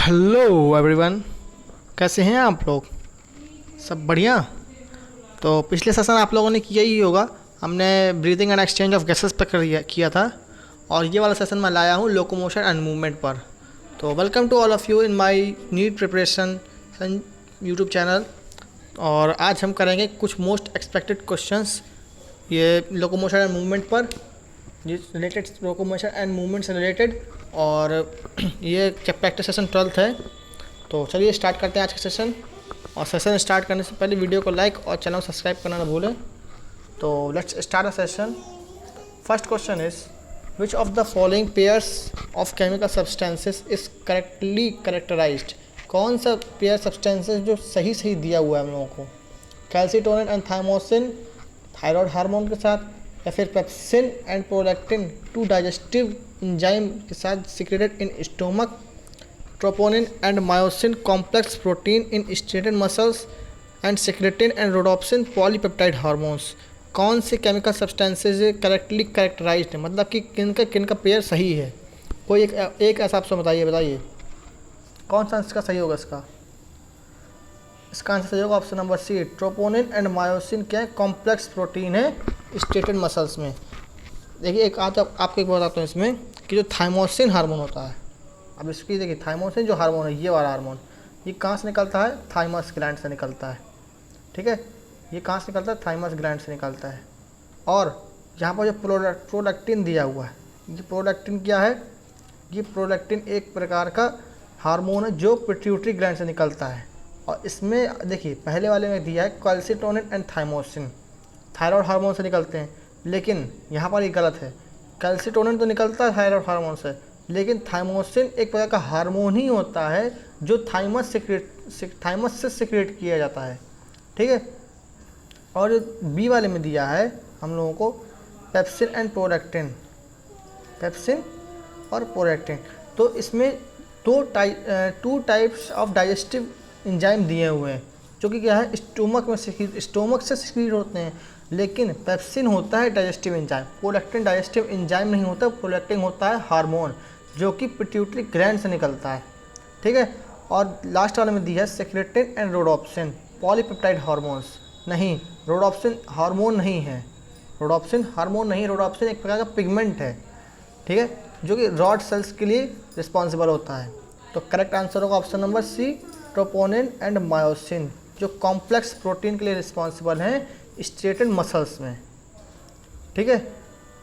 Hello everyone, कैसे हैं आप लोग? सब बढ़िया। तो पिछले सेशन आप लोगों ने किया ही होगा, हमने breathing and exchange of gases पर किया था। और ये वाला सेशन मैं लाया हूँ लोकोमोशन एंड मूवमेंट पर। तो welcome to all of you in my NEET preparation YouTube channel. और आज हम करेंगे कुछ मोस्ट एक्सपेक्टेड क्वेश्चंस ये लोकोमोशन एंड मूवमेंट पर, जिस रिलेटेड लोकोमोशन एंड मूवमेंट से रिलेटेड। और ये प्रैक्टिस सेशन 12th है। तो चलिए स्टार्ट करते हैं आज का सेशन। और सेशन स्टार्ट करने से पहले वीडियो को लाइक और चैनल को सब्सक्राइब करना ना भूलें। तो let's start a session. First question is which of the following pairs of chemical substances is correctly characterised. कौन सा पेयर सब्सटेंसेस जो सही सही दिया हुआ है हम लोगों को? Calcitonin and thymosin thyroid hormone के साथ, या फिर pepsin and prolactin to digestive enzyme के साथ secreted in stomach, troponin and myosin complex protein in striated muscles and secretin and rhodopsin polypeptide hormones. कौन से केमिकल सब्सटेंसेज करेक्टली करेक्टराइज्ड है, मतलब कि किन का पेयर सही है? कोई एक हिसाब से बताइए कौन सा इसका सही होगा? इसका आंसर सही होगा option number C, troponin and myosin क्या कॉम्प्लेक्स प्रोटीन है स्टेटेड मसल्स में। देखिए एक आज आपको एक बताता हूँ इसमें कि जो थाइमोसिन हार्मोन होता है, अब इसकी देखिए थाइमोसिन जो हार्मोन है, ये वाला हार्मोन, ये कहाँ से निकलता है? थाइमस ग्लैंड से निकलता है। ठीक है, ये कहाँ से निकलता है? थाइमस ग्लैंड से निकलता है। और यहाँ पर जो प्रोलैक्टिन दिया हुआ है, ये प्रोलैक्टिन क्या है? ये प्रोलैक्टिन एक प्रकार का हार्मोन है जो पिट्यूटरी ग्लैंड से निकलता है। और इसमें देखिए पहले वाले में दिया है calcitonin and thymosin, thyroid hormone से निकलते हैं, लेकिन यहाँ पर ये गलत है। कैल्सिटोनिन तो निकलता है थायराइड हार्मोन से, लेकिन थाइमोसिन एक प्रकार का हार्मोन ही होता है जो थाइमस से सिक्रेट किया जाता है। ठीक है, और जो बी वाले में दिया है हम लोगों को पेप्सिन एंड प्रोलैक्टिन, पेप्सिन और प्रोलैक्टिन, तो इसमें two types of digestive enzyme दिए हुए हैं जो कि क्या है? स्टोमक से सिक्रीट होते हैं। लेकिन पेप्सिन होता है digestive enzyme, prolactin digestive enzyme नहीं होता, प्रोलैक्टिन होता है हार्मोन जो कि पिट्यूटरी ग्लैंड से निकलता है। ठीक है, और लास्ट वाले में दिया है secretin and rhodopsin polypeptide hormones. नहीं, रोडोप्सिन हार्मोन नहीं है, रोडोप्सिन हार्मोन नहीं, रोडोप्सिन एक प्रकार का पिगमेंट है। ठीक है, जो कि रॉड सेल्स के लिए रिस्पॉन्सिबल होता है। तो करेक्ट आंसर होगा option number C, troponin and myosin, जो कॉम्प्लेक्स प्रोटीन के लिए रिस्पॉन्सिबल हैं स्टेटेड मसल्स में। ठीक है,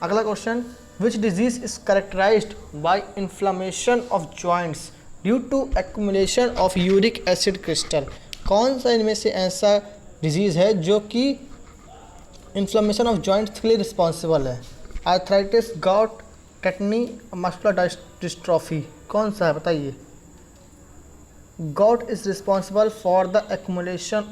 अगला question, which disease is characterized by inflammation of joints due to accumulation of uric acid crystal. कौन सा इनमें से ऐसा डिजीज़ है जो कि इन्फ्लामेशन ऑफ जॉइंट्स के लिए रिस्पॉन्सिबल है? Arthritis, gout, tetani, muscular dystrophy, कौन सा है बताइए? Gout is responsible for the inflammation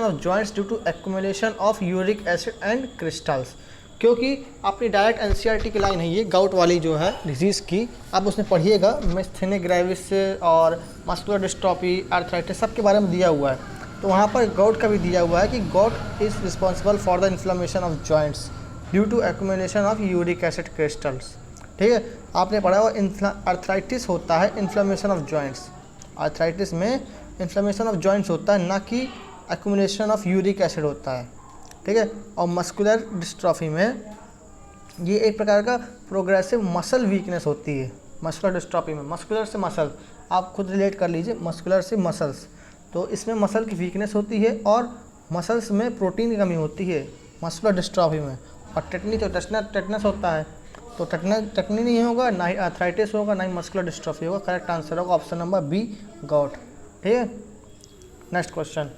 of joints due to accumulation of uric acid and crystals। क्योंकि अपनी डायरेक्ट एनसीईआरटी की लाइन है ये गाउट वाली जो है डिजीज़ की, आप उसमें पढ़िएगा मिस्थेनिया ग्रेविस और मस्कुलर डिस्ट्रॉफी, आर्थराइटिस सब के बारे में दिया हुआ है। तो वहाँ पर गाउट का भी दिया हुआ है कि gout is responsible for the inflammation of joints due to accumulation of uric acid crystals. ठीक है, आपने पढ़ा हुआ आर्थराइटिस होता है इन्फ्लेमेशन ऑफ जॉइंट्स, आर्थराइटिस में इन्फ्लेमेशन ऑफ जॉइंट्स होता है, ना कि एक्यूमुलेशन ऑफ यूरिक एसिड होता है। ठीक है, और मस्कुलर डिस्ट्रॉफी में ये एक प्रकार का प्रोग्रेसिव मसल वीकनेस होती है। मस्कुलर डिस्ट्रॉफी में मस्कुलर से मसल, आप खुद रिलेट कर लीजिए, मस्कुलर से मसल्स, तो इसमें मसल की वीकनेस होती है और मसल्स में प्रोटीन की कमी होती है मस्कुलर डिस्ट्रॉफी में। और टेटनी तो टेटनस होता है, तो टेटनी नहीं होगा, ना ही आर्थराइटिस होगा, ना ही मस्कुलर डिस्ट्रॉफी होगा। करेक्ट आंसर होगा ऑप्शन नंबर बी, गाउट। ठीक है, next question,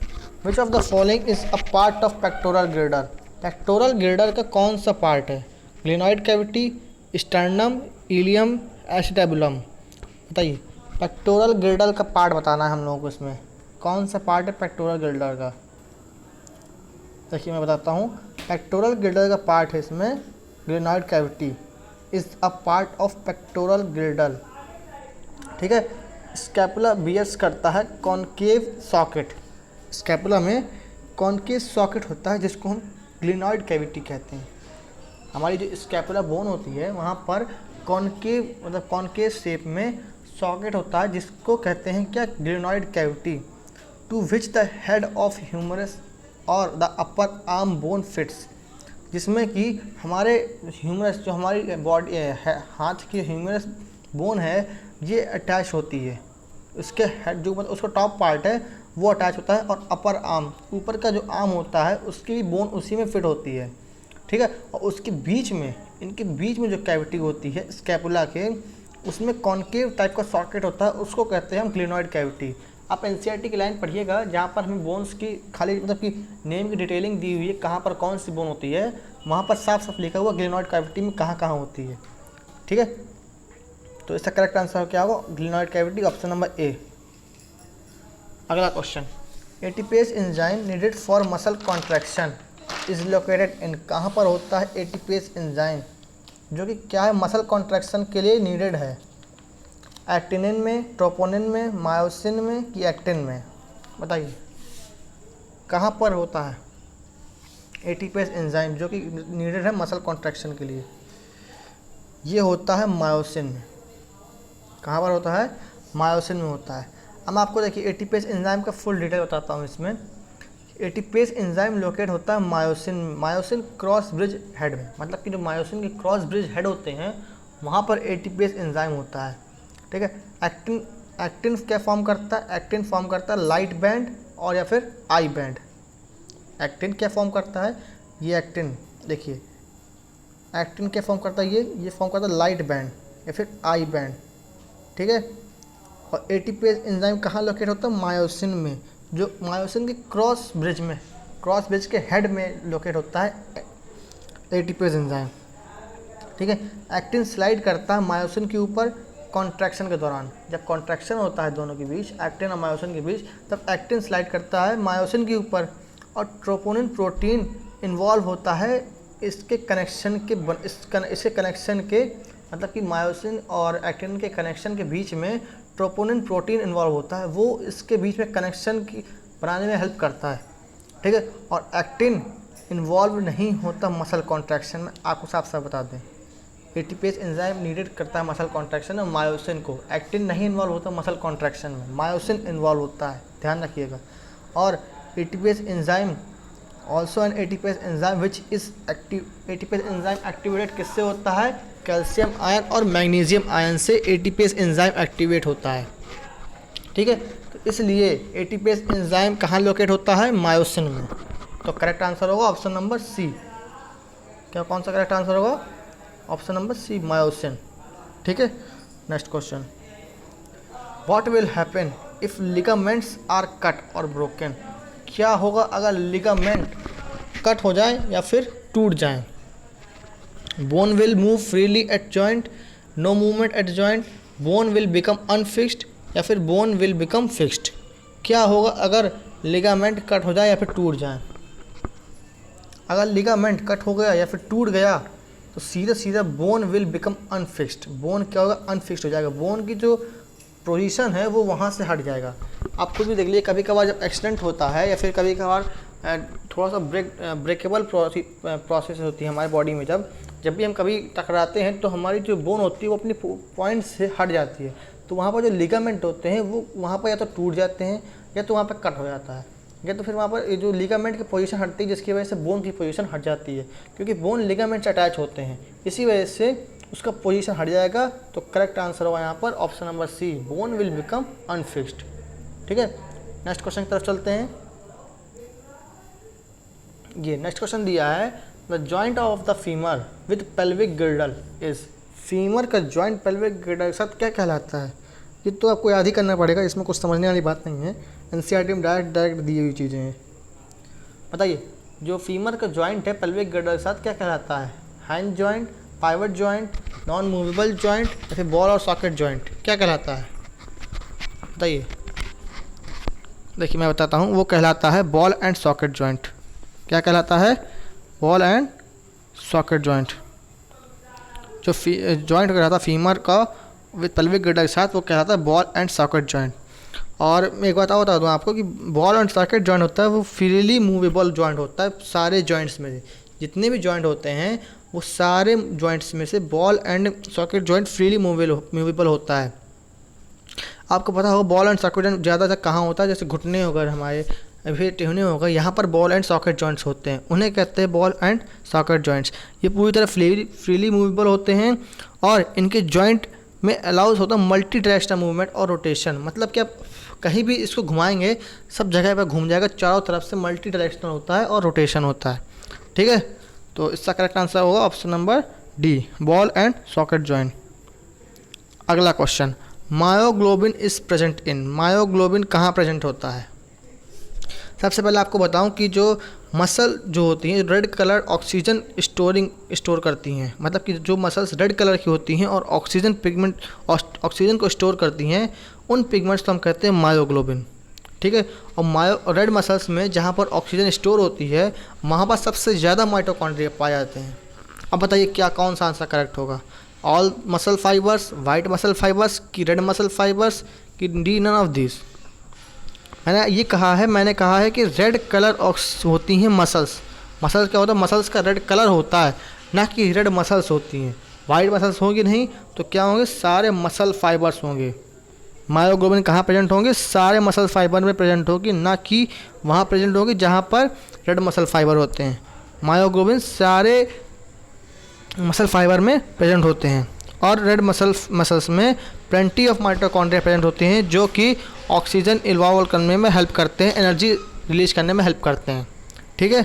which of the following is a part of pectoral girdle. Pectoral girdle का कौन सा पार्ट है? Glenoid cavity, sternum, ilium, acetabulum, बताइए। पेक्टोरल गिर्डर का पार्ट बताना है हम लोगों को, इसमें कौन सा पार्ट है पेक्टोरल गिर्डर का? देखिए मैं बताता हूँ, पेक्टोरल गिर्डर का पार्ट है इसमें glenoid cavity is a part of pectoral गिर्डल। ठीक है, स्कैपुला बियर्स करता है कॉनकेव सॉकेट, स्कैपुला में कॉनकेव सॉकेट होता है जिसको हम ग्लेनॉइड कैविटी कहते हैं। हमारी जो स्कैपुला बोन होती है वहाँ पर कॉनकेव मतलब कॉनकेव शेप में सॉकेट होता है जिसको कहते हैं क्या, glenoid cavity, to which the head of humerus और the upper arm bone fits, जिसमें कि हमारे ह्यूमरस जो हमारी बॉडी है, हाथ की ह्यूमरस बोन है ये अटैच होती है, उसके हेड जो मतलब उसका टॉप पार्ट है वो अटैच होता है, और अपर आर्म ऊपर का जो आर्म होता है उसकी भी बोन उसी में फिट होती है, ठीक है। और उसके बीच में, इनके बीच में जो कैविटी होती है स्कैपुला के, उसमें कॉनकेव टाइप का सॉकेट होता है, उसको कहते हैं हम ग्लिनॉइड कैविटी। आप एनसीईआरटी की लाइन पढ़िएगा जहाँ पर हमें बोन्स की खाली मतलब कि नेम की डिटेलिंग दी हुई है, कहाँ पर कौन सी बोन होती है, वहाँ पर साफ साफ लिखा हुआ ग्लिनॉइड कैविटी में कहाँ कहाँ होती है, ठीक है। तो इसका करेक्ट आंसर क्या होगा, glenoid cavity, option number A. अगला question, ATPase enzyme needed for muscle contraction is located in, कहाँ पर होता है एटीपेज एंजाइम जो कि क्या है, मसल कॉन्ट्रैक्शन के लिए नीडेड है, एक्टिनिन में, ट्रोपोनिन में, मायोसिन में कि एक्टिन में, बताइए कहाँ पर होता है एटीपेज एंजाइम जो कि नीडेड है मसल कॉन्ट्रैक्शन के लिए। ये होता है मायोसिन में। कहाँ पर होता है, मायोसिन में होता है। अब आपको देखिए एटीपेज एंजाइम का फुल डिटेल बताता हूँ इसमें। एटीपेज एंजाइम लोकेट होता है myosin, myosin cross bridge head में, मतलब कि जो मायोसिन के क्रॉस ब्रिज हेड होते हैं वहाँ पर एटीपेज एंजाइम होता है, ठीक है। एक्टिन क्या फॉर्म करता है, एक्टिन फॉर्म करता है लाइट बैंड और या फिर आई बैंड। एक्टिन क्या फॉर्म करता है, ये एक्टिन देखिए, एक्टिन क्या फॉर्म करता है, ये फॉर्म करता है लाइट बैंड या फिर आई बैंड, ठीक है। और एटीपेज एंजाइम कहाँ लोकेट होता है, मायोसिन में, जो मायोसिन के क्रॉस ब्रिज में, क्रॉस ब्रिज के हेड में लोकेट होता है एटीपेज एंजाइम, ठीक है। एक्टिन स्लाइड करता है मायोसिन के ऊपर कॉन्ट्रैक्शन के दौरान, जब कॉन्ट्रैक्शन होता है दोनों के बीच, एक्टिन और मायोसिन के बीच, तब एक्टिन स्लाइड करता है मायोसिन के ऊपर, और ट्रोपोनिन प्रोटीन इन्वॉल्व होता है इसके कनेक्शन के इसके कनेक्शन के, मतलब कि मायोसिन और एक्टिन के कनेक्शन के बीच में ट्रोपोनिन प्रोटीन इन्वॉल्व होता है, वो इसके बीच में कनेक्शन की बनाने में हेल्प करता है, ठीक है। और एक्टिन इन्वॉल्व नहीं होता मसल कॉन्ट्रैक्शन में, आपको साफ साफ बता दें। एटीपेज एंजाइम नीडेड करता है मसल कॉन्ट्रैक्शन में मायोसिन को, एक्टिन नहीं इन्वॉल्व होता मसल कॉन्ट्रैक्शन में, मायोसिन इन्वॉल्व होता है, ध्यान रखिएगा। और ATPase enzyme also an ATPase enzyme which is active, ATPase enzyme activated किससे होता है, कैल्शियम आयन और मैग्नीशियम आयन से एटीपेज एंजाइम एक्टिवेट होता है, ठीक है। तो इसलिए एटीपेज एंजाइम कहाँ लोकेट होता है, मायोसिन में। तो करेक्ट आंसर होगा ऑप्शन नंबर सी। क्या कौन सा करेक्ट आंसर होगा, ऑप्शन नंबर सी, मायोसिन, ठीक है। Next question, what will happen if ligaments are cut और ब्रोकन, क्या होगा अगर लिगामेंट कट हो जाए या फिर टूट जाए। Bone will move freely at joint, no movement at joint, bone will become unfixed या फिर बोन विल बिकम फिक्स्ड। क्या होगा अगर लिगामेंट कट हो जाए या फिर टूट जाए। अगर लिगामेंट कट हो गया या फिर टूट गया तो सीधा सीधा bone will become unfixed, bone क्या होगा, अनफिक्स्ड हो जाएगा, बोन की जो पोजीशन है वो वहाँ से हट जाएगा। आप खुद भी देख लीजिए, कभी कभार जब एक्सीडेंट होता है या फिर कभी कभार थोड़ा सा ब्रेकेबल प्रोसेस होती है हमारी बॉडी में, जब भी हम कभी टकराते हैं तो हमारी जो बोन होती है वो अपनी पॉइंट से हट जाती है, तो वहाँ पर जो लिगामेंट होते हैं वो वहाँ पर या तो टूट जाते हैं या तो वहाँ पर कट हो जाता है, या तो फिर वहाँ पर जो लिगामेंट की पोजीशन हटती है जिसकी वजह से बोन की पोजीशन हट जाती है, क्योंकि बोन लिगामेंट से अटैच होते हैं, इसी वजह से उसका पोजीशन हट जाएगा। तो करेक्ट आंसर होगा यहाँ पर option number C, bone will become unfixed, ठीक है। नेक्स्ट क्वेश्चन की तरफ चलते हैं। ये नेक्स्ट क्वेश्चन दिया है, the joint of the femur with pelvic गिर्डल is, femur का जॉइंट पेल्विक गिर्डल के साथ क्या कहलाता है। ये तो आपको याद ही करना पड़ेगा, इसमें कुछ समझने वाली बात नहीं है, एनसीईआरटी में डायरेक्ट दी हुई चीज़ें हैं। बताइए जो फीमर का जॉइंट है पेल्विक गिर्डल के साथ क्या कहलाता है, hand joint, pivot joint, non movable joint या फिर बॉल और सॉकेट जॉइंट, क्या कहलाता है बताइए। देखिए मैं बताता हूँ, वो कहलाता है बॉल एंड सॉकेट जॉइंट। क्या कहलाता है, बॉल एंड सॉकेट जॉइंट। जो जॉइंट कहलाता है फीमर का विद पेल्विक गिर्डल के साथ वो कहलाता है बॉल एंड सॉकेट जॉइंट। और मैं एक बात और बता दूँ आपको कि बॉल एंड सॉकेट जॉइंट होता है वो फ्रीली मूवेबल जॉइंट होता है। सारे जॉइंट्स में जितने भी जॉइंट होते हैं वो सारे जॉइंट्स में से ball and socket joint freely movable होता है। आपको पता होगा बॉल एंड सॉकेट जॉइंट ज़्यादातर कहाँ होता है, जैसे घुटने हो गए हमारे, फिर टेहने हो गए, यहाँ पर बॉल एंड सॉकेट जॉइंट्स होते हैं, उन्हें कहते हैं बॉल एंड सॉकेट जॉइंट्स। ये पूरी तरह फ्रीली मूवेबल होते हैं और इनके जॉइंट में अलाउज होता है मल्टी डायरेक्शनल मूवमेंट और रोटेशन। मतलब कि आप कहीं भी इसको घुमाएंगे सब जगह पर घूम जाएगा, चारों तरफ से मल्टी डायरेक्शनल होता है और रोटेशन होता है। ठीक है, तो इसका करेक्ट आंसर होगा option number D, ball and socket joint. अगला question, myoglobin is present in, myoglobin कहाँ प्रेजेंट होता है? सबसे पहले आपको बताऊं कि जो मसल जो होती हैं रेड कलर ऑक्सीजन स्टोर करती हैं, मतलब कि जो मसल्स रेड कलर की होती हैं और ऑक्सीजन को स्टोर करती हैं, उन पिगमेंट्स को हम कहते हैं मायोग्लोबिन। ठीक है, और रेड मसल्स में जहाँ पर ऑक्सीजन स्टोर होती है वहाँ पर सबसे ज़्यादा माइटोकॉन्ड्रिया पाए जाते हैं। अब बताइए क्या कौन सा आंसर करेक्ट होगा? All muscle fibres, white muscle fibres की रेड मसल फाइबर्स की डी नन ऑफ दिस? मैंने कहा है कि रेड कलर होती हैं मसल्स क्या होता है? मसल्स का रेड कलर होता है, ना कि रेड मसल्स होती हैं। वाइट मसल्स होंगी नहीं तो क्या होंगे? सारे मसल फाइबर्स होंगे। मायोग्लोबिन कहाँ प्रेजेंट होंगे? सारे मसल फाइबर में प्रेजेंट होगी, ना कि वहाँ प्रेजेंट होगी जहाँ पर रेड मसल फाइबर होते हैं। मायोग्लोबिन सारे मसल फाइबर में प्रेजेंट होते हैं और रेड मसल्स में प्लेंटी ऑफ माइटोकॉन्ड्रिया प्रेजेंट होते हैं, जो कि ऑक्सीजन इवॉल्व करने में हेल्प करते हैं, एनर्जी रिलीज करने में हेल्प करते हैं। ठीक है,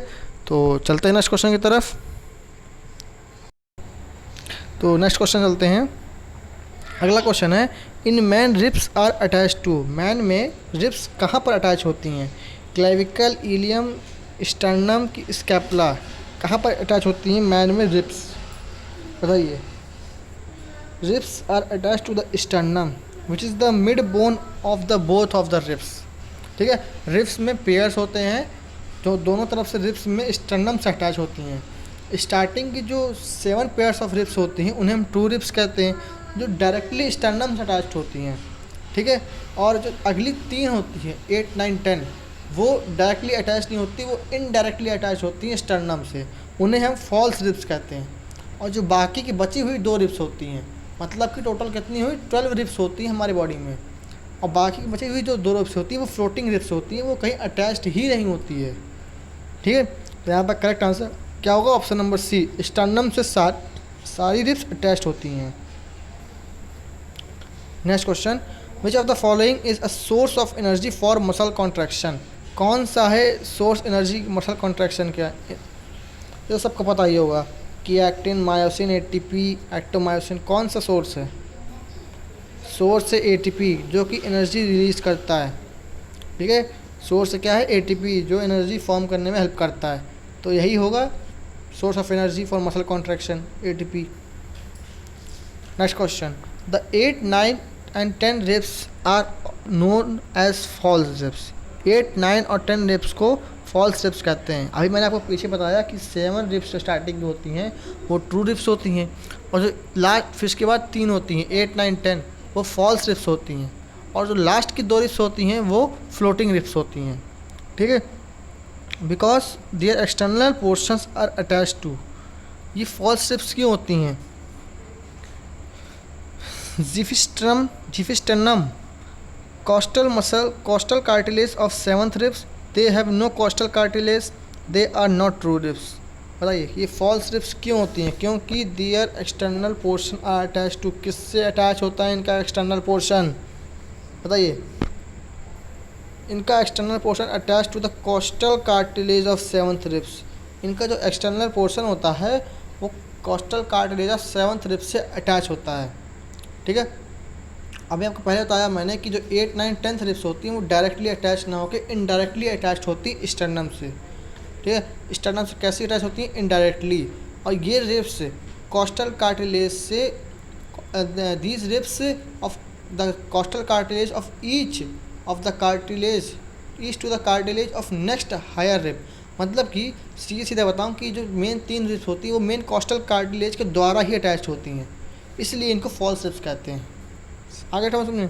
तो चलते हैं नेक्स्ट क्वेश्चन की तरफ। तो नेक्स्ट क्वेश्चन चलते हैं। अगला क्वेश्चन है, in man ribs are attach to, man में रिब्स कहाँ पर अटैच होती हैं? क्लेविकल, इलियम, स्टर्नम की स्कैपुला, कहाँ पर अटैच होती हैं मैन में रिब्स? बताइए। Ribs are attach to the sternum which is the mid bone of the both of the ribs. ठीक है, रिब्स में पेयर्स होते हैं जो दोनों तरफ से रिब्स में स्टर्नम से अटैच होती हैं। स्टार्टिंग की जो 7 पेयर्स ऑफ रिब्स होती हैं उन्हें हम ट्रू रिब्स कहते हैं, जो डायरेक्टली स्टर्नम से अटैच होती हैं। ठीक है, और जो अगली 3 होती हैं 8, 9, 10 वो डायरेक्टली अटैच नहीं होती, वो इनडायरेक्टली अटैच होती हैं स्टर्नम से, उन्हें हम फॉल्स रिब्स कहते हैं। और जो बाकी की बची हुई 2 रिब्स होती हैं, मतलब कि टोटल कितनी हुई? 12 रिब्स होती हैं हमारी बॉडी में, और बाकी की बची हुई जो 2 रिब्स होती हैं वो फ्लोटिंग रिब्स होती हैं, वो कहीं अटैच्ड ही नहीं होती है। ठीक है, तो यहाँ पर करेक्ट आंसर क्या होगा? ऑप्शन नंबर सी, स्टर्नम से सारी रिब्स अटैच्ड होती हैं। Next question, which of the following is a source of energy for muscle contraction? कौन सा है सोर्स एनर्जी मसल कॉन्ट्रैक्शन का? ये सबको पता ही होगा कि एक्टिन, मायोसिन, एटीपी, एक्टोमायोसिन, कौन सा सोर्स है? सोर्स है एटीपी, जो कि एनर्जी रिलीज करता है। ठीक है, सोर्स क्या है? एटीपी, जो एनर्जी फॉर्म करने में हेल्प करता है, तो यही होगा source of energy for muscle contraction, ATP. Next question, the 8, 9 and 10 ribs are known as false ribs. 8, 9 और 10 रिब्स को फॉल्स रिब्स कहते हैं। अभी मैंने आपको पीछे बताया कि 7 रिब्स स्टार्टिंग में होती हैं वो ट्रू रिब्स होती हैं, और जो लास्ट फिर इसके बाद 3 होती हैं 8, 9, 10 वो फॉल्स रिब्स होती हैं, और जो लास्ट की 2 रिब्स होती हैं वो फ्लोटिंग रिब्स होती हैं। ठीक है, because their external portions are attach to. ये फॉल्स रिब्स क्यों होती हैं? जिफिस्टर्नम costal muscle, costal cartilage of 7th ribs, they have no costal cartilage, they are not true ribs। बताइए ये फॉल्स रिब्स क्यों होती हैं? क्योंकि their external portion are attach to, किससे अटैच होता है इनका एक्सटर्नल पोर्शन? बताइए, इनका external portion attach to the costal cartilage of 7th ribs. इनका जो एक्सटर्नल पोर्शन होता है वो costal cartilage of 7th ribs से अटैच होता है। ठीक है, अभी आपको पहले बताया मैंने कि जो 8, 9, 10 रिब्स होती हैं वो डायरेक्टली अटैच ना होकर इनडायरेक्टली अटैच होती है स्टर्नम से। ठीक है, स्टर्नम से कैसे अटैच होती हैं? इनडायरेक्टली। और ये रिब्स कॉस्टल कार्टिलेज से, these ribs of the costal cartilage of each of the cartilage each to the cartilage of next higher rib. मतलब कि सीधा बताऊँ कि जो मेन 3 रिब्स होती है वो मेन कॉस्टल कार्टिलेज के द्वारा ही अटैच होती हैं, इसलिए इनको फॉल्स रिब्स कहते हैं। आगे समझ।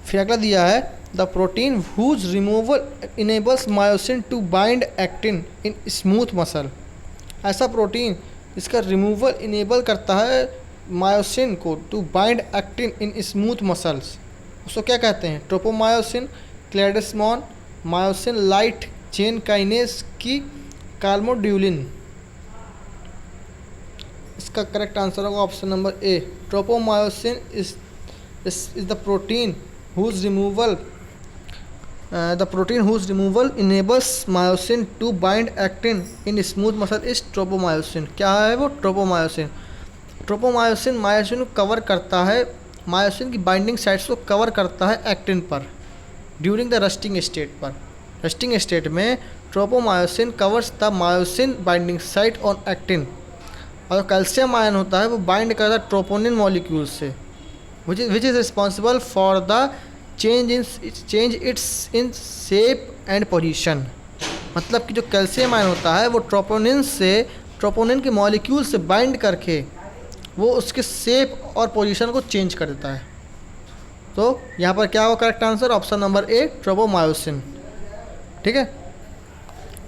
फिर अगला दिया है, the protein whose removal enables myosin to bind actin in smooth muscle. ऐसा प्रोटीन इसका रिमूवल इनेबल करता है मायोसिन को to bind actin in smooth muscles, उसको क्या कहते हैं? Tropomyosin, caldesmon, myosin light chain kinase की काल्मोड्यूलिन। इसका करेक्ट आंसर होगा option number A, tropomyosin is the protein whose removal enables myosin to bind actin in smooth muscle is tropomyosin। क्या है वो? ट्रोपोमायोसिन। ट्रोपोमायोसिन मायोसिन को cover करता है, myosin की बाइंडिंग साइट्स को कवर करता है एक्टिन पर ड्यूरिंग द रस्टिंग स्टेट पर। रस्टिंग स्टेट में tropomyosin covers the myosin binding site on actin. और कैल्शियम आयन होता है वो बाइंड करता है ट्रोपोनिन मॉलिक्यूल से which is responsible for the change its in shape and position। मतलब कि जो कैल्शियम आयन होता है वो ट्रोपोनिन के मॉलिक्यूल से बाइंड करके वो उसके शेप और पोजीशन को चेंज कर देता है। तो यहाँ पर क्या होगा correct answer? Option number A, tropomyosin. ठीक है,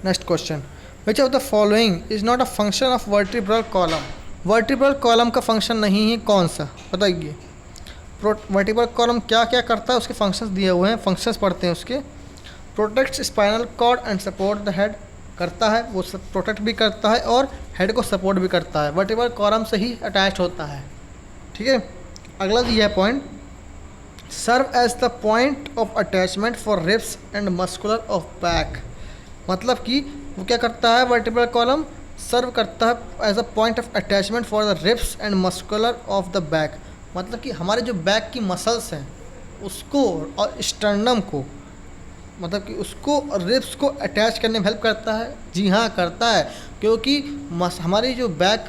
next question, which of the following is not a function of vertebral column? Vertebral column का फंक्शन नहीं है, कौन सा बताइए? वर्टिब्रल कॉलम क्या क्या करता है, उसके फंक्शंस दिए हुए हैं, फंक्शंस पढ़ते हैं उसके। Protects spinal cord and support the head, करता है वो, प्रोटेक्ट भी करता है और हेड को सपोर्ट भी करता है, वर्टिब्रल कॉलम से ही अटैच होता है। ठीक है, अगला दिया है point, serve as the point of attachment for ribs and muscular of back. मतलब कि वो क्या करता है? वर्टिब्रल कॉलम सर्व करता है as a point of attachment for the ribs and muscular of the back. मतलब कि हमारे जो बैक की मसल्स हैं उसको और स्टर्नम को, मतलब कि उसको और रिब्स को अटैच करने में हेल्प करता है। जी हाँ, करता है, क्योंकि हमारी जो बैक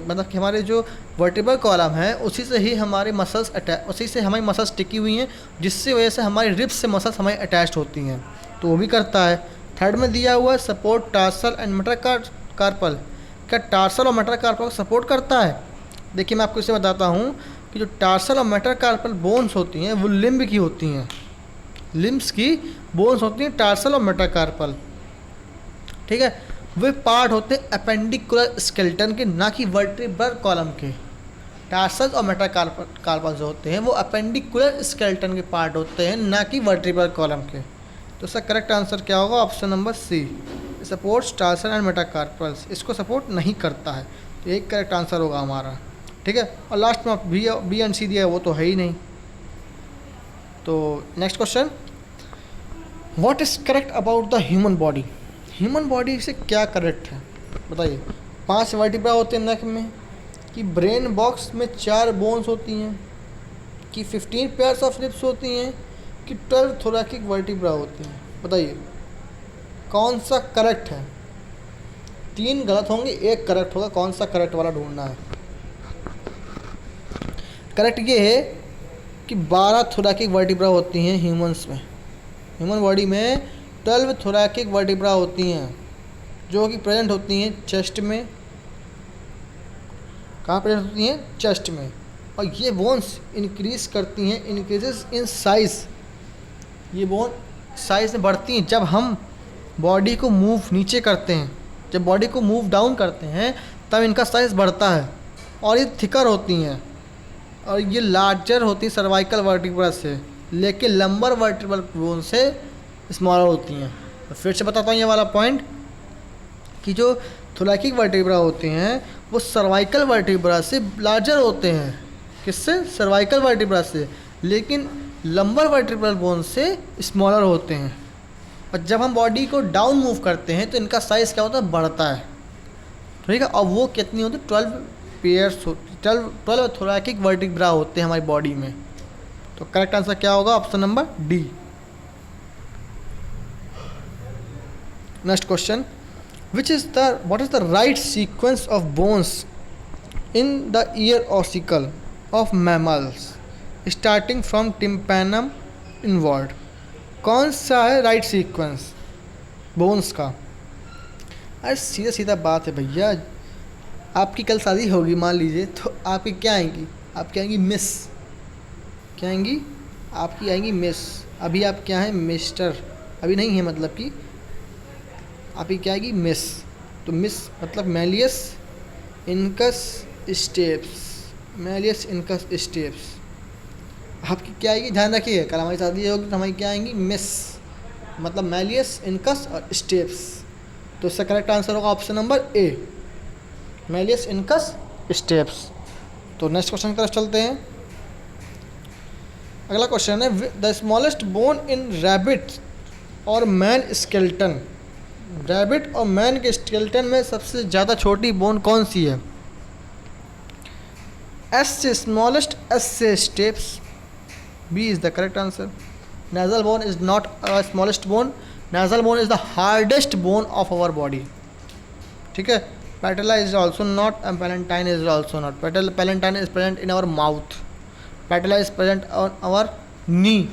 मतलब कि हमारे जो वर्टिब्रल कॉलम है उसी से ही हमारे मसल्स उसी से हमारी मसल्स टिकी हुई हैं, जिससे वजह से हमारी रिब्स से मसल्स हमारी अटैच होती हैं, तो वो भी करता है। थर्ड में दिया हुआ है सपोर्ट टार्सल एंड मेटाकार्पल। क्या टार्सल और मेटाकार्पल को सपोर्ट करता है? देखिए मैं आपको इसे बताता हूँ कि जो टार्सल और मेटाकार्पल बोन्स होती हैं वो लिम्ब की होती हैं, लिम्ब्स की बोन्स होती हैं टार्सल और मेटाकार्पल। ठीक है, वे पार्ट होते हैं अपेंडिकुलर स्केलेटन के, ना कि वर्टिब्रल कॉलम के। टार्सल और मेटाकार्पल जो होते हैं वो अपेंडिकुलर स्केलेटन के पार्ट होते हैं, ना कि वर्टिब्रल कॉलम के। तो इसका करेक्ट आंसर क्या होगा? Option number C, supports tarsal and metacarpals, इसको सपोर्ट नहीं करता है, तो एक करेक्ट आंसर होगा हमारा। ठीक है, और लास्ट में बी एंड सी दिया है वो तो है ही नहीं। तो next question, what is correct about the human body? Human body से क्या करेक्ट है बताइए? 5 वर्टिब्रा होते हैं नेक में, कि ब्रेन बॉक्स में 4 बोन्स होती हैं, कि 15 पेयर्स ऑफ रिब्स होती हैं, कि 12 थोरैकिक वर्टिब्रा होती हैं। बताइए कौन सा करेक्ट है? 3 गलत होंगे, 1 करेक्ट होगा, कौन सा करेक्ट वाला ढूंढना है। करेक्ट ये है कि 12 थोरैकिक वर्टिब्रा होती हैं ह्यूमंस में। ह्यूमन बॉडी में 12 थोरैकिक वर्टिब्रा होती हैं, जो कि प्रेजेंट होती हैं चेस्ट में। कहाँ प्रेजेंट होती हैं? चेस्ट में। और ये बोन्स इंक्रीज करती हैं, इंक्रीजेस इन साइज़, ये बोन साइज़ में बढ़ती हैं जब हम बॉडी को मूव नीचे करते हैं। जब बॉडी को मूव डाउन करते हैं तब इनका साइज़ बढ़ता है, और ये थिकर होती हैं, और ये लार्जर होती है सर्वाइकल वर्टिब्रा से, लेकिन लंबर वर्टिब्रल बोन से स्मॉलर होती हैं। तो फिर से बताता हूँ ये वाला पॉइंट, कि जो थोरैकिक वर्टिब्रा होते हैं वो सर्वाइकल वर्टिब्रा से लार्जर होते हैं। किससे? सर्वाइकल वर्टिब्रा से, लेकिन लंबर वर्टिब्रल बोन से स्मॉलर होते हैं। और जब हम बॉडी को डाउन मूव करते हैं तो इनका साइज़ क्या होता है? बढ़ता है। ठीक है, और वो कितनी होती है? 12 पेयर्स होती, 12 थोरैकिक वर्टिब्रा होते हैं हमारी बॉडी में। तो करेक्ट आंसर क्या होगा? Option number D. Next question, what is the right sequence of bones in the year ossicle of mammals starting from tympanum inward? कौन सा है राइट सीक्वेंस बोन्स का? अरे सीधा सीधा बात है भैया, आपकी कल शादी होगी मान लीजिए, तो आपकी क्या आएंगी? आपकी आएंगी मिस। क्या आएंगी? आपकी आएंगी मिस। अभी आप क्या हैं? मिस्टर। अभी नहीं है, मतलब कि आपकी क्या आएगी? मिस। तो मिस मतलब malleus incus steps, malleus incus steps आपकी क्या आएगी, ध्यान रखिए कल हमारी शादी होगी तो हमारी क्या आएंगी, मिस मतलब मैलियस इनकस और स्टेप्स। तो इसका करेक्ट आंसर होगा ऑप्शन नंबर ए, मैलियस इनकस स्टेप्स। तो नेक्स्ट क्वेश्चन की तरफ चलते हैं। अगला क्वेश्चन है the smallest bone in rabbit और मैन स्केल्टन, रैबिट और मैन के स्केल्टन में सबसे ज़्यादा छोटी बोन कौन सी है? एस से स्मॉलेस्ट, एस से stapes, B is the correct answer. nasal bone is not a smallest bone, nasal bone is the hardest bone of our body, ठीक है। patella is also not and palatine is also not, palatine is present in our mouth, patella is present on our knee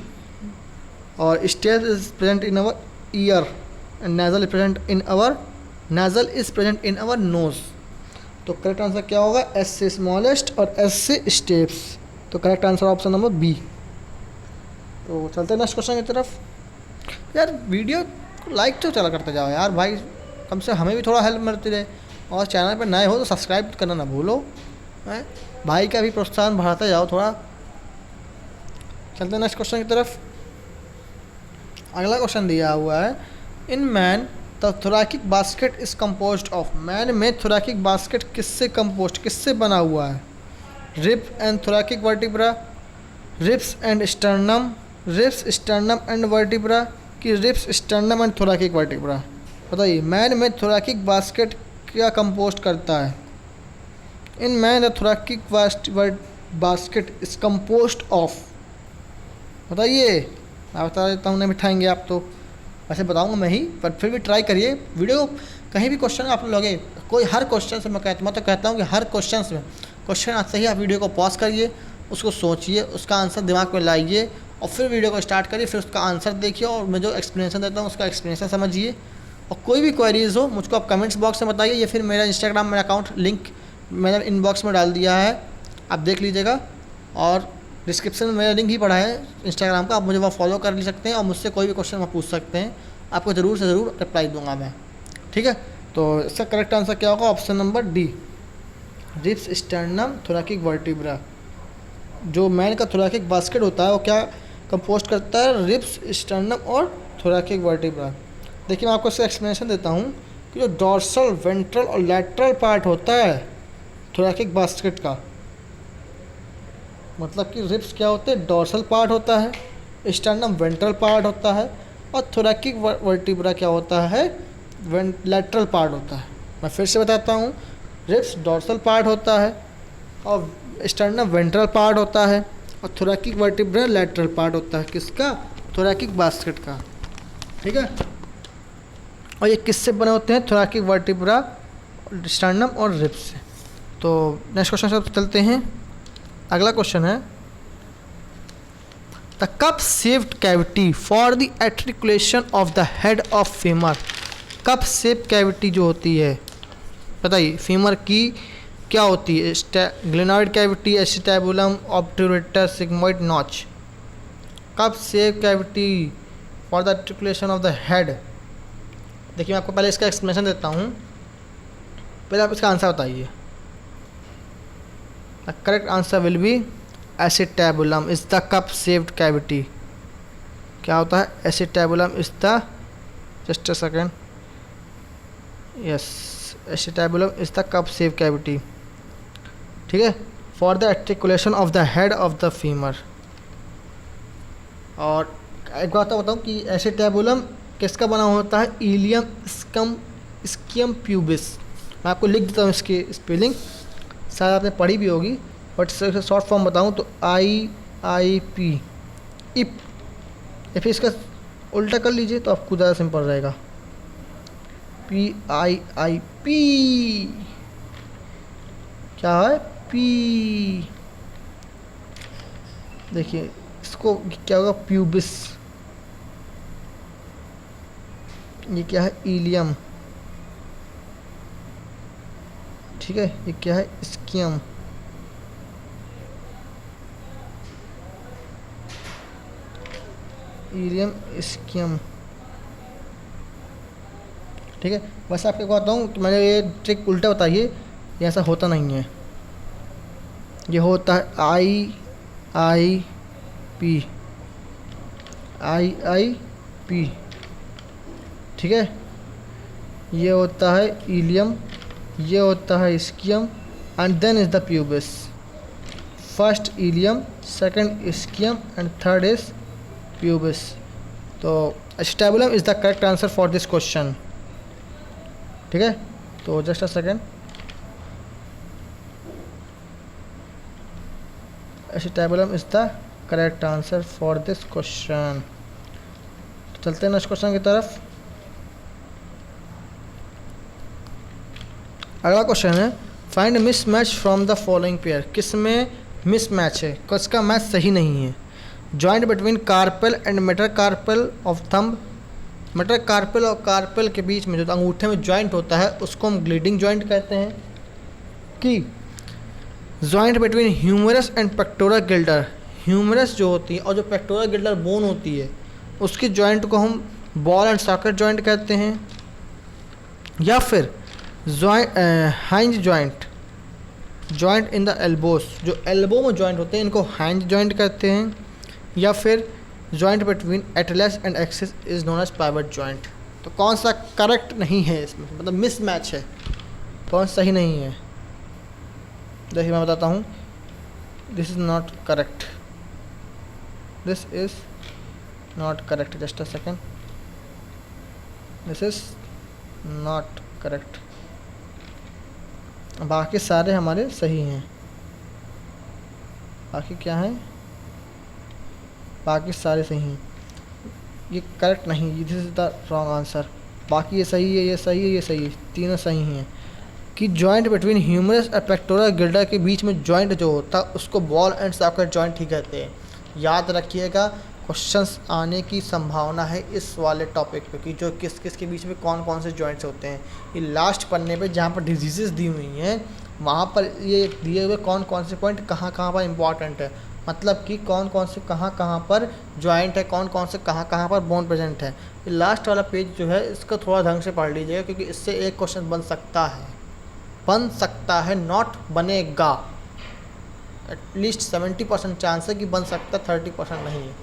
और stapes is present in our ear and nasal is present in our nose। तो correct answer क्या होगा, S से smallest और S से stapes. तो correct answer option number B. तो चलते हैं नेक्स्ट क्वेश्चन की तरफ। यार वीडियो लाइक तो चला करते जाओ यार भाई, कम से हमें भी थोड़ा हेल्प मिलती रहे, और चैनल पर नए हो तो सब्सक्राइब करना ना भूलो, हैं भाई का भी प्रोत्साहन बढ़ाते जाओ थोड़ा। चलते हैं नेक्स्ट क्वेश्चन की तरफ। अगला क्वेश्चन दिया हुआ है in man the thoracic basket is composed of, man में थोरैकिक बास्केट किससे बना हुआ है? Rib and thoracic vertebra, ribs and sternum, ribs sternum and vertebra कि ribs sternum and thoracic vertebra? बताइए मैन में थोरैकिक बास्केट क्या कंपोस्ट करता है? In man the thoracic basket is composed of, बताइए। मैं बता देता हूँ, नहीं बिठाएंगे आप तो, वैसे बताऊँगा मैं ही, पर फिर भी ट्राई करिए। वीडियो कहीं भी क्वेश्चन आप लोग लगे, कोई हर क्वेश्चन से मैं कहता हूँ कि हर क्वेश्चन में क्वेश्चन आते ही आप वीडियो को पॉज करिए, उसको सोचिए, उसका आंसर दिमाग में लाइए और फिर वीडियो को स्टार्ट करिए, फिर उसका आंसर देखिए और मैं जो एक्सप्लेनेशन देता हूँ उसका एक्सप्लेनेशन समझिए। और कोई भी क्वेरीज हो मुझको आप कमेंट्स बॉक्स में बताइए, या फिर मेरा इंस्टाग्राम मेरा अकाउंट लिंक मैंने इनबॉक्स में डाल दिया है, आप देख लीजिएगा। और डिस्क्रिप्शन में मेरा लिंक ही पड़ा है इंस्टाग्राम का, आप मुझे वहाँ फॉलो कर सकते हैं और मुझसे कोई भी क्वेश्चन वहाँ पूछ सकते हैं, आपको ज़रूर से ज़रूर रिप्लाई दूंगा मैं, ठीक है। तो इसका करेक्ट आंसर क्या होगा, option number D, ribs sternum thoracic vertebra. जो मैन का थोरैकिक बास्केट होता है वो क्या कंपोस्ट करता है, रिब्स स्टर्नम और थोरैकिक वर्टिब्रा। देखिए मैं आपको इसका एक्सप्लेनेशन देता हूँ कि जो डॉर्सल, वेंट्रल और लैटरल पार्ट होता है थोरैकिक बास्केट का, मतलब कि रिब्स क्या होते हैं, डॉर्सल पार्ट होता है, स्टर्नम वेंट्रल पार्ट होता है और थोरैकिक वर्टिब्रा क्या होता है, लैटरल पार्ट होता है। मैं फिर से बताता हूँ, रिब्स डॉर्सल पार्ट होता है और स्टर्नम वेंट्रल पार्ट होता है और थोरैकिक वर्टिब्रा लैटरल पार्ट होता है, किसका, थोरैकिक बास्केट का, ठीक है। और ये किससे बने होते हैं, थोरैकिक वर्टिब्रा, स्टर्नम और रिब्स से। तो नेक्स्ट क्वेश्चन से चलते हैं। अगला क्वेश्चन है the cup shaped cavity for the articulation of the head of femur. Cup shape cavity जो होती है, बताइए फीमर की क्या होती है, glenoid cavity, acetabulum, obturator, sigmoid notch. Cup shape cavity for the articulation of the head. देखिए मैं आपको पहले इसका एक्सप्लेनेशन देता हूँ, पहले आप इसका आंसर बताइए। The correct answer will be acetabulum is the cup shaped cavity. क्या होता है, acetabulum is the, just a second, yes, acetabulum is the cup shape cavity, ठीक है, for the articulation of the head of the femur. और एक बात तो बताऊँ कि एसिटाबुलम किसका बना होता है, इलियम स्कियम प्यूबिस। मैं आपको लिख देता हूँ इसकी स्पेलिंग, शायद आपने पढ़ी भी होगी, बट शॉर्ट फॉर्म बताऊँ तो IIP, इप, या फिर इसका उल्टा कर लीजिए तो आपको ज़्यादा सिंपल रहेगा, PIIP। क्या है, P, देखिए इसको क्या होगा, प्यूबिस, ये क्या है, इलियम, ठीक है, ये क्या है, स्कियम, इलियम स्कियम, ठीक है, बस आपको कहता हूँ कि मैंने ये ट्रिक उल्टा बताइए, ये ऐसा होता नहीं है, ये होता है IIP, IIP, ठीक है, ये होता है इलियम, ये होता है ischium, and then is the pubis. First ilium, second ischium and third is pubis. तो acetabulum is the correct answer for this question, ठीक है। तो just a second, acetabulum is the correct answer for this question. तो चलते हैं next question की तरफ। अगला क्वेश्चन है find miss match from the following pair. किस में मिस मैच है, किसका मैच सही नहीं है। Joint between carpal and metacarpal of thumb. Metacarpal और कार्पेल के बीच में जो अंगूठे में जॉइंट होता है उसको हम ग्लीडिंग जॉइंट कहते हैं। कि joint between humerus and pectoral girdle. ह्यूमरस जो होती है और जो पेक्टोरल गिल्डर बोन होती है उसकी जॉइंट को हम बॉल एंड सॉकेट जॉइंट कहते हैं। या फिर hinge joint, joint in the elbows, जो एल्बो में जॉइंट होते हैं इनको हाइंज जॉइंट कहते हैं। या फिर joint between atlas and axis is known as pivot joint. तो कौन सा करेक्ट नहीं है इसमें, मतलब मिस मैच है, कौन सही नहीं है। देखिए मैं बताता हूँ, this is not correct, this is not correct, just a second, this is not correct. बाकी सारे हमारे सही हैं, बाकी क्या है, बाकी सारे सही हैं, ये करेक्ट नहीं, this is the wrong answer. बाकी ये सही है, ये सही है, ये सही है, तीनों सही हैं। कि जॉइंट बिटवीन ह्यूमरस और पेक्टोरल गिल्डर के बीच में जॉइंट जो होता है उसको बॉल एंड सॉकेट जॉइंट ही कहते हैं। याद रखिएगा, क्वेश्चंस आने की संभावना है इस वाले टॉपिक पे कि जो किस किस के बीच में कौन कौन से जॉइंट्स होते हैं। ये लास्ट पन्ने पे जहाँ पर डिजीज़ दी हुई हैं वहाँ पर ये दिए हुए कौन कौन से पॉइंट कहाँ कहाँ पर इंपॉर्टेंट है, मतलब कि कौन कौन से कहाँ कहाँ पर जॉइंट है, कौन कौन से कहाँ कहाँ पर बोन प्रेजेंट है। ये लास्ट वाला पेज जो है इसको थोड़ा ढंग से पढ़ लीजिएगा क्योंकि इससे एक क्वेश्चन बन सकता है, नॉट बनेगा। एटलीस्ट 70% चांस है कि बन सकता, 30% नहीं है,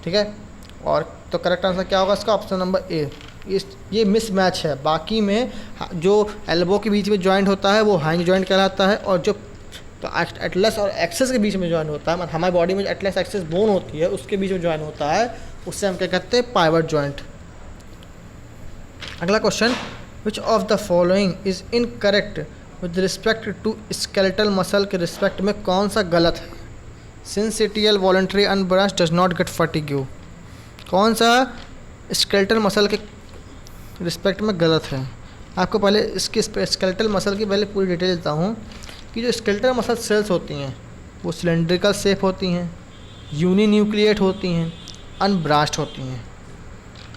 ठीक है। और तो करेक्ट आंसर क्या होगा इसका, ऑप्शन नंबर ए। ये मिस मैच है। बाकी में जो एल्बो के बीच में जॉइंट होता है वो हाइंज जॉइंट कहलाता है, और जो तो एटलस और एक्सेस के बीच में जॉइंट होता है, मतलब हमारी बॉडी में एटलस एक्सेस बोन होती है उसके बीच में जॉइंट होता है, उससे हम क्या कहते हैं, पाइवट जॉइंट। अगला question, which of the following is incorrect with respect to skeletal muscle के रिस्पेक्ट में कौन सा गलत है। Syncytial voluntary unbranched does not get fatigue. कौन सा स्केलेटल मसल के रिस्पेक्ट में गलत है। आपको पहले इसकी स्केलेटल मसल की पहले पूरी डिटेल देता हूँ कि जो स्केलेटल मसल सेल्स होती हैं वो सिलेंड्रिकल शेप होती हैं, यूनिन्यूक्लिएट होती हैं, अनब्रांच्ड होती हैं।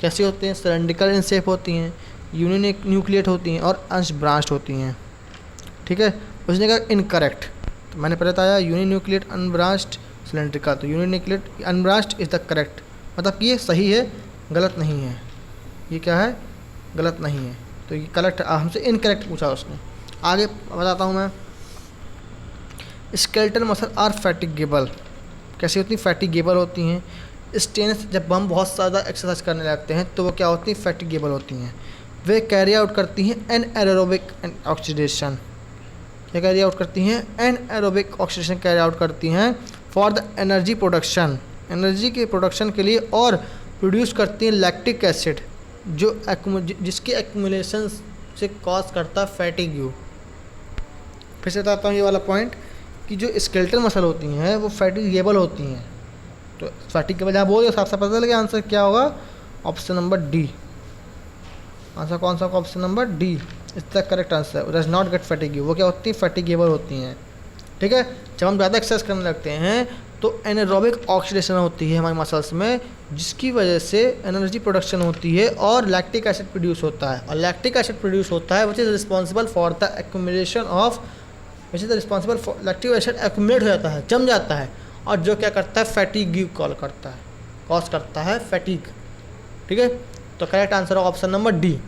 कैसी होती हैं, सिलेंड्रिकल इन शेप होती हैं, यूनिन्यूक्लिएट होती हैं और अनब्रांच्ड होती हैं, ठीक है। उसने कहा इनकरेक्ट, तो मैंने पहले बताया यूनिन्यूक्लिएट अनब्रांच्ड सिलेंड्रिकल, तो uninucleate unbranched is the correct, मतलब कि ये सही है, गलत नहीं है। ये क्या है, गलत नहीं है, तो ये करेक्ट, हमसे इनकरेक्ट पूछा उसने। आगे बताता हूँ मैं, स्केलेटल मसल आर फैटिगेबल। कैसी होती हैं, फैटिगेबल होती हैं। स्टेनस, जब हम बहुत ज़्यादा एक्सरसाइज करने लगते हैं तो वो क्या होती हैं, फैटिगेबल होती हैं। वे कैरी आउट करती हैं एनएरोबिक ऑक्सीडेशन। क्या कैरी आउट करती हैं, एनएरोबिक ऑक्सीडेशन कैरी आउट करती हैं for the energy production, energy के प्रोडक्शन के लिए, और प्रोड्यूस करती हैं लैक्टिक एसिड जो जिसके एक्यूमुलेशन से कॉज करता है फैटिग्यू। फिर से बताता हूँ ये वाला पॉइंट कि जो स्केलेटल मसल होती हैं वो फैटिगेबल होती हैं। तो फैटिगेबल जहाँ बोल हिसाब से पता लगे, आंसर क्या होगा, ऑप्शन नंबर डी। आंसर कौन सा होगा, option number D is the correct answer. Does not gate fatigue, वो क्या होती है, फैटिगेबल होती हैं, ठीक है। जब हम ज़्यादा एक्सरसाइज करने लगते हैं तो एनारोबिक ऑक्सीडेशन होती है हमारी मसल्स में, जिसकी वजह से एनर्जी प्रोडक्शन होती है और लैक्टिक एसिड प्रोड्यूस होता है, और लैक्टिक एसिड प्रोड्यूस होता है which is responsible for the accumulation of, which is responsible for, lactic acid accumulate हो जाता है, जम जाता है, और जो क्या करता है, फैटिग्यू कॉज करता है फैटिग, ठीक है। तो correct answer option number D.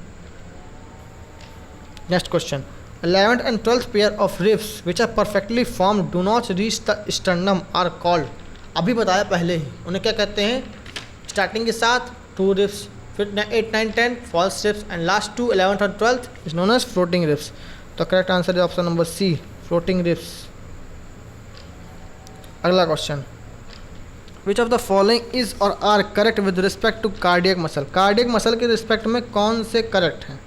Next question, 11th and 12th pair of ribs which are perfectly form do not reach the sternum are called. अभी बताया पहले ही, उन्हें क्या कहते हैं, स्टार्टिंग के साथ 2 रिब्स, फिर 8, 9, 10 false ribs and last 2 11th और 12th is known as floating ribs. तो करेक्ट आंसर है option number C, floating ribs. अगला question, which of the following is और are correct with respect to cardiac muscle. Cardiac muscle के respect में कौन से correct हैं।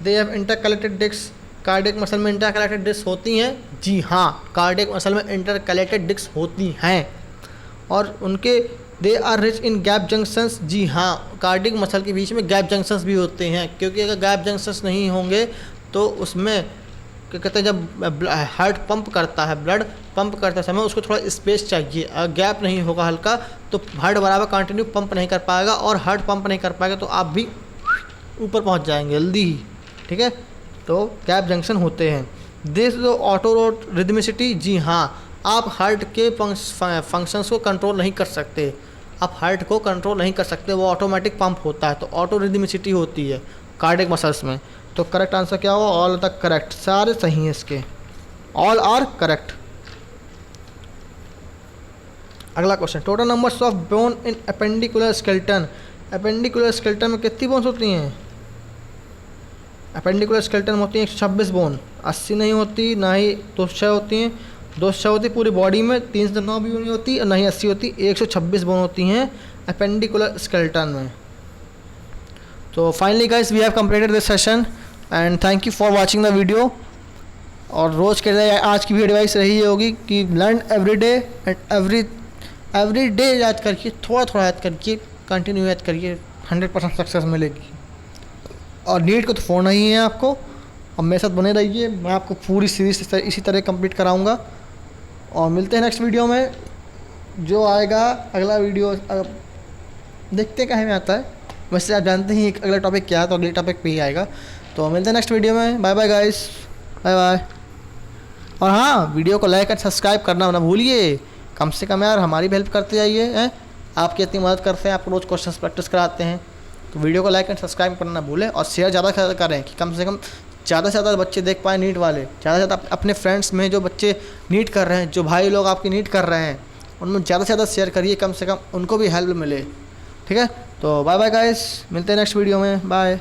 They have intercalated disc, cardiac muscle में इंटरकलेटेड डिस्क होती हैं, जी हाँ, कार्डियक मसल में इंटरकलेटेड डिस्क होती हैं। और उनके they are rich in gap junctions, जी हाँ, कार्डियक मसल के बीच में गैप जंक्शंस भी होते हैं, क्योंकि अगर गैप जंक्शंस नहीं होंगे तो उसमें क्या कहते हैं, जब हार्ट पंप करता है, ब्लड पंप करते समय उसको थोड़ा स्पेस चाहिए। अगर गैप नहीं होगा हल्का तो हार्ट बराबर कंटिन्यू पंप नहीं कर पाएगा, और हार्ट पंप नहीं कर पाएगा तो आप भी ऊपर पहुंच जाएंगे जल्दी ही, ठीक है। तो गैप जंक्शन होते हैं। दिस ऑटो रिदमिसिटी, जी हाँ, आप हार्ट के फंक्शंस को कंट्रोल नहीं कर सकते, आप हार्ट को कंट्रोल नहीं कर सकते, वो ऑटोमेटिक पंप होता है, तो ऑटो रिदमिसिटी होती है कार्डियक मसल्स में। तो करेक्ट आंसर क्या हुआ, ऑल द करेक्ट, सारे सही हैं इसके, ऑल आर करेक्ट। अगला question, total numbers of bone in appendicular skeleton. Appendicular skeleton में कितनी बोन्स होती हैं। अपेंडिकुलर स्केलेटन में होती हैं 126 बोन, 80 नहीं होती, ना ही 206 होती हैं, 206 होती पूरी बॉडी में, 3 से 9 भी नहीं होती, और ना ही 80 होती, 126 बोन होती हैं अपेंडिकुलर स्केलेटन में। तो finally guys we have completed this session and thank you for watching the video. और रोज़ के लिए आज की भी एडवाइस रही होगी कि learn every day and every day याद करिए, थोड़ा थोड़ा याद करिए, कंटिन्यू याद करिए, 100% सक्सेस मिलेगी। और नीट को तो फोन ही है आपको, और मेरे साथ बने रहिए, मैं आपको पूरी सीरीज इसी तरह कंप्लीट कराऊंगा। और मिलते हैं नेक्स्ट वीडियो में, जो आएगा अगला वीडियो देखते कहीं में आता है, वैसे आप जानते ही अगला टॉपिक क्या है, तो अगले टॉपिक पे ही आएगा। तो मिलते हैं नेक्स्ट वीडियो में, bye bye guys, bye bye. और हाँ, वीडियो को लाइक और सब्सक्राइब करना ना भूलिए, कम से कम यार हमारी भी हेल्प करते जाइए हैं, आपकी इतनी मदद करते हैं, आप रोज़ क्वेश्चन प्रैक्टिस कराते हैं। तो वीडियो को लाइक एंड सब्सक्राइब करना ना भूलें, और शेयर ज़्यादा करें कि कम से कम ज़्यादा से ज़्यादा बच्चे देख पाएँ नीट वाले, ज़्यादा से ज़्यादा अपने फ्रेंड्स में जो बच्चे नीट कर रहे हैं, जो भाई लोग आपकी नीट कर रहे हैं, उनमें ज़्यादा से ज़्यादा शेयर करिए, कम से कम उनको भी हेल्प मिले, ठीक है। तो बाय बाय गाइस, मिलते हैं नेक्स्ट वीडियो में, बाय।